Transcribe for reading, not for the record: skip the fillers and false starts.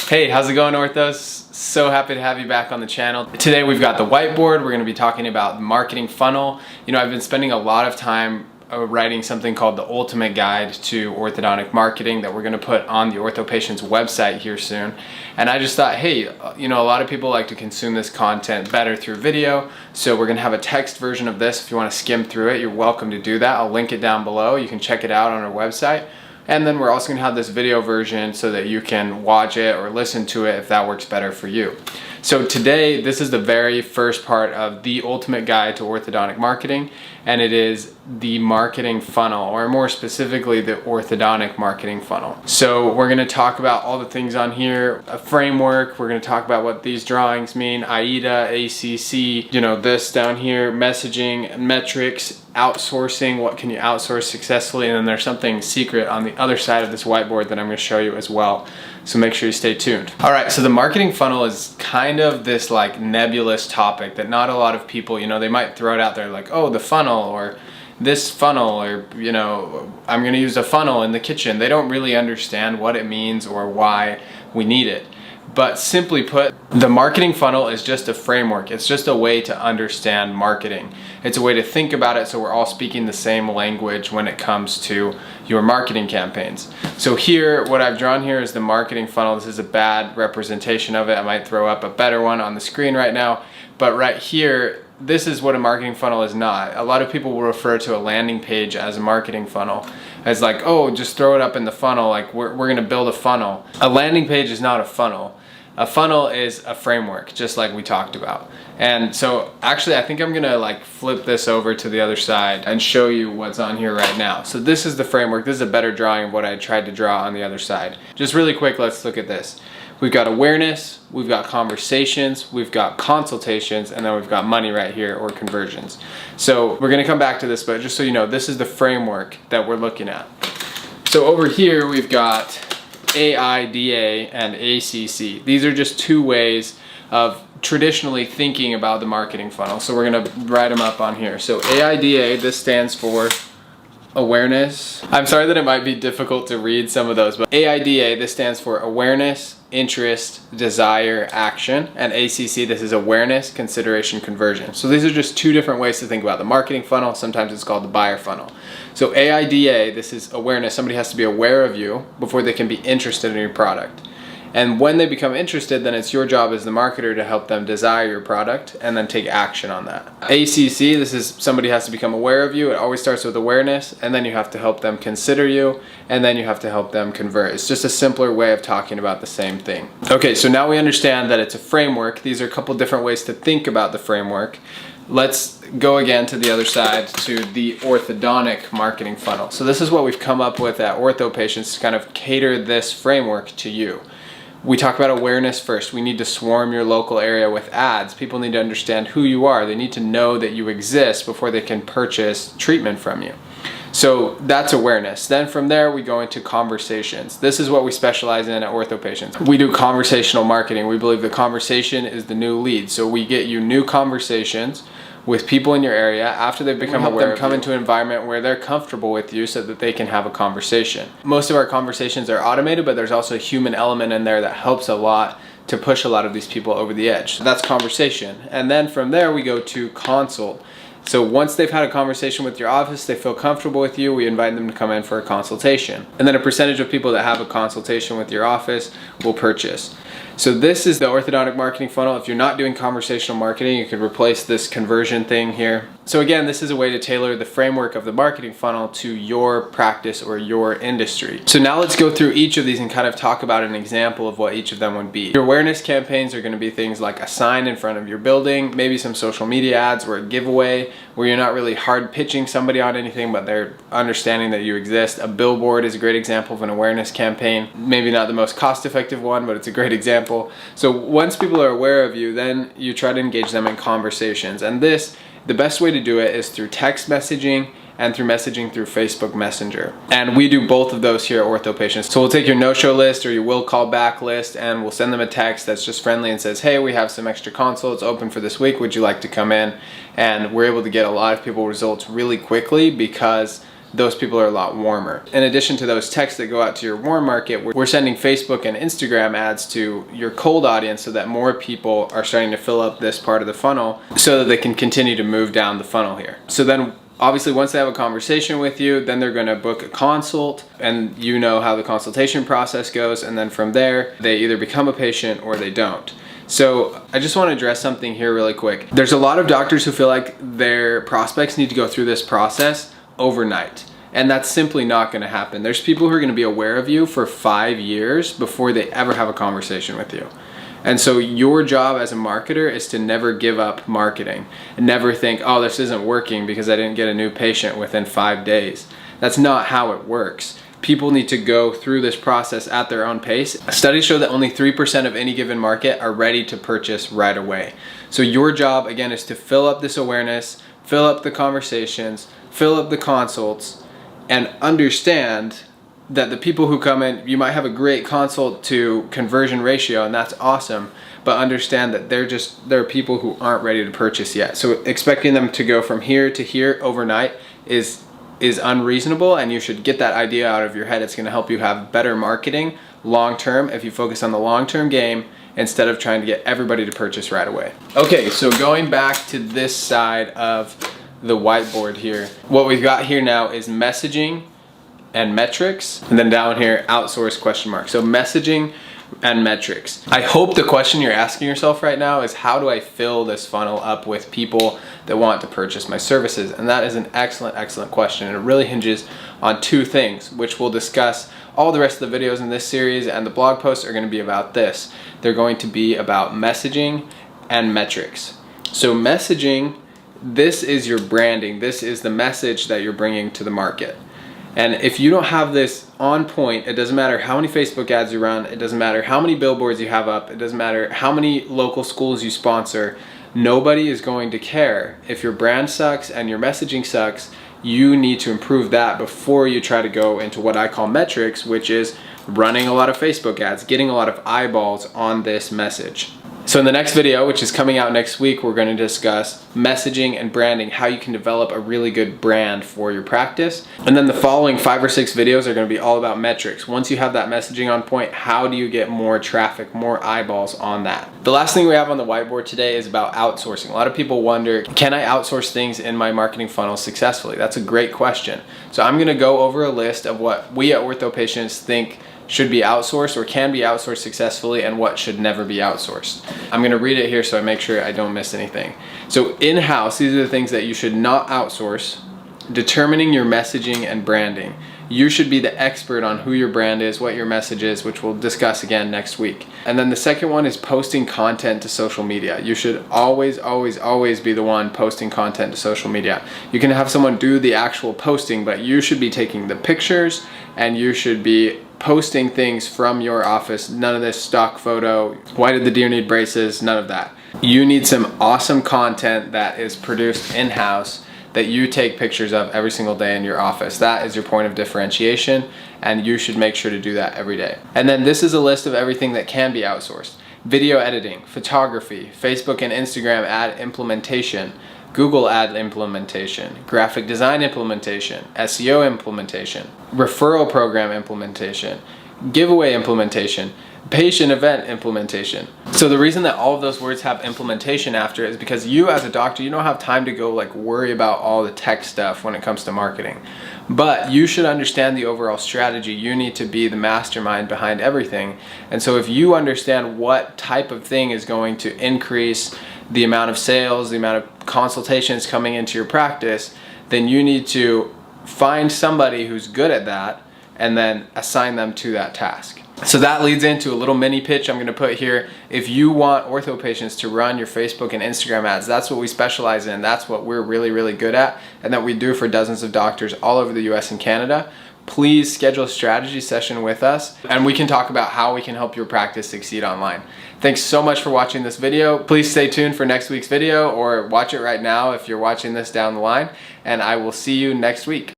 Hey, how's it going, Orthos? So happy to have you back on the channel. Today we've got the whiteboard. We're going to be talking about the marketing funnel. You know, I've been spending a lot of time writing something called the ultimate guide to orthodontic marketing that we're going to put on the OrthoPatients website here soon. And I just thought, hey, you know, a lot of people like to consume this content better through video. So we're going to have a text version of this. If you want to skim through it, you're welcome to do that. I'll link it down below. You can check it out on our website. And then we're also going to have this video version so that you can watch it or listen to it if that works better for you. So today, this is the very first part of the ultimate guide to orthodontic marketing, and it is the marketing funnel, or more specifically, the orthodontic marketing funnel. So we're going to talk about all the things on here, a framework. We're going to talk about what these drawings mean, AIDA, ACC, you know, this down here, messaging, metrics, outsourcing, what can you outsource successfully, and then there's something secret on the other side of this whiteboard that I'm going to show you as well. So make sure you stay tuned. All right, so the marketing funnel is kind of this like nebulous topic that not a lot of people, you know, they might throw it out there like, oh, the funnel, or this funnel, or, you know, I'm going to use a funnel in the kitchen. They don't really understand what it means or why we need it. But simply put, the marketing funnel is just a framework. It's just a way to understand marketing. It's a way to think about it so we're all speaking the same language when it comes to your marketing campaigns. So here, what I've drawn here is the marketing funnel. This is a bad representation of it. I might throw up a better one on the screen right now. But right here, this is what a marketing funnel is not. A lot of people will refer to a landing page as a marketing funnel. As like, oh, just throw it up in the funnel, like we're gonna build a funnel. A landing page is not a funnel. A funnel is a framework, just like we talked about. And so actually I think I'm gonna like flip this over to the other side and show you what's on here right now. So this is the framework. This is a better drawing of what I tried to draw on the other side. Just really quick, let's look at this. We've got awareness, we've got conversations, we've got consultations, and then we've got money right here, or conversions. So we're gonna come back to this, but just so you know, this is the framework that we're looking at. So over here we've got AIDA and ACC. These are just two ways of traditionally thinking about the marketing funnel. So we're gonna write them up on here. So AIDA, this stands for awareness. I'm sorry that it might be difficult to read some of those, but AIDA, this stands for awareness, interest, desire, action, and ACC, this is awareness, consideration, conversion. So these are just two different ways to think about the marketing funnel. Sometimes it's called the buyer funnel. So AIDA, this is awareness. Somebody has to be aware of you before they can be interested in your product. And when they become interested, then it's your job as the marketer to help them desire your product and then take action on that. ACC, this is somebody has to become aware of you. It always starts with awareness, and then you have to help them consider you, and then you have to help them convert. It's just a simpler way of talking about the same thing. Okay, so now we understand that it's a framework. These are a couple different ways to think about the framework. Let's go again to the other side to the orthodontic marketing funnel. So this is what we've come up with at OrthoPatients to kind of cater this framework to you. We talk about awareness first. We need to swarm your local area with ads. People need to understand who you are. They need to know that you exist before they can purchase treatment from you. So that's awareness. Then from there, we go into conversations. This is what we specialize in at OrthoPatients. We do conversational marketing. We believe the conversation is the new lead. So we get you new conversations with people in your area after they've become aware of you. Come into an environment where they're comfortable with you so that they can have a conversation. Most of our conversations are automated, but there's also a human element in there that helps a lot to push a lot of these people over the edge. That's conversation. And then from there we go to consult. So once they've had a conversation with your office, they feel comfortable with you, we invite them to come in for a consultation. And then a percentage of people that have a consultation with your office will purchase. So this is the orthodontic marketing funnel. If you're not doing conversational marketing, you could replace this conversion thing here. So again, this is a way to tailor the framework of the marketing funnel to your practice or your industry. So now let's go through each of these and kind of talk about an example of what each of them would be. Your awareness campaigns are going to be things like a sign in front of your building, maybe some social media ads or a giveaway where you're not really hard pitching somebody on anything, but they're understanding that you exist. A billboard is a great example of an awareness campaign. Maybe not the most cost-effective one, but it's a great example. So once people are aware of you, then you try to engage them in conversations. And the best way to do it is through text messaging and through messaging through Facebook Messenger. And we do both of those here at OrthoPatients. So we'll take your no-show list or your will call back list, and we'll send them a text that's just friendly and says, hey, we have some extra consults open for this week. Would you like to come in? And we're able to get a lot of people results really quickly because those people are a lot warmer. In addition to those texts that go out to your warm market, we're sending Facebook and Instagram ads to your cold audience so that more people are starting to fill up this part of the funnel so that they can continue to move down the funnel here. So then obviously once they have a conversation with you, then they're going to book a consult, and you know how the consultation process goes, and then from there they either become a patient or they don't. So I just want to address something here really quick. There's a lot of doctors who feel like their prospects need to go through this process overnight, and that's simply not going to happen. There's people who are going to be aware of you for 5 years before they ever have a conversation with you. And so your job as a marketer is to never give up marketing and never think, oh, this isn't working because I didn't get a new patient within 5 days. That's not how it works. People need to go through this process at their own pace. Studies show that only 3% of any given market are ready to purchase right away. So your job, again, is to fill up this awareness, fill up the conversations, fill up the consults, and understand that the people who come in, you might have a great consult to conversion ratio, and that's awesome, but understand that there are people who aren't ready to purchase yet. So expecting them to go from here to here overnight is unreasonable, and you should get that idea out of your head. It's going to help you have better marketing long term if you focus on the long term game instead of trying to get everybody to purchase right away. Okay, so going back to this side of the whiteboard here, what we've got here now is messaging and metrics, and then down here outsource question mark. So messaging and metrics. I hope the question you're asking yourself right now is, how do I fill this funnel up with people that want to purchase my services? And that is an excellent question, and it really hinges on two things, which we'll discuss. All the rest of the videos in this series and the blog posts are going to be about this. They're going to be about messaging and metrics. So messaging, this is your branding. This is the message that you're bringing to the market. And if you don't have this on point, it doesn't matter how many Facebook ads you run, it doesn't matter how many billboards you have up, it doesn't matter how many local schools you sponsor, nobody is going to care. If your brand sucks and your messaging sucks, you need to improve that before you try to go into what I call metrics, which is running a lot of Facebook ads, getting a lot of eyeballs on this message. So in the next video, which is coming out next week, we're going to discuss messaging and branding, how you can develop a really good brand for your practice. And then the following 5 or 6 videos are going to be all about metrics. Once you have that messaging on point, how do you get more traffic, more eyeballs on that? The last thing we have on the whiteboard today is about outsourcing. A lot of people wonder, can I outsource things in my marketing funnel successfully? That's a great question. So I'm going to go over a list of what we at OrthoPatients think should be outsourced or can be outsourced successfully, and what should never be outsourced. I'm going to read it here so I make sure I don't miss anything. So in-house, these are the things that you should not outsource. Determining your messaging and branding. You should be the expert on who your brand is, what your message is, which we'll discuss again next week. And then the second one is posting content to social media. You should always be the one posting content to social media. You can have someone do the actual posting, but you should be taking the pictures and you should be posting things from your office. None of this stock photo, why did the deer need braces, none of that. You need some awesome content that is produced in-house that you take pictures of every single day in your office. That is your point of differentiation, and you should make sure to do that every day. And then this is a list of everything that can be outsourced. Video editing, photography, Facebook and Instagram ad implementation, Google ad implementation, graphic design implementation, SEO implementation, referral program implementation, giveaway implementation, patient event implementation. So the reason that all of those words have implementation after it is because you as a doctor, you don't have time to go worry about all the tech stuff when it comes to marketing. But you should understand the overall strategy. You need to be the mastermind behind everything. And so if you understand what type of thing is going to increase the amount of sales, the amount of consultations coming into your practice, then you need to find somebody who's good at that and then assign them to that task. So that leads into a little mini pitch I'm going to put here. If you want OrthoPatients to run your Facebook and Instagram ads, that's what we specialize in. That's what we're really good at, and that we do for dozens of doctors all over the US and Canada. Please schedule a strategy session with us, and we can talk about how we can help your practice succeed online. Thanks so much for watching this video. Please stay tuned for next week's video, or watch it right now if you're watching this down the line, and I will see you next week.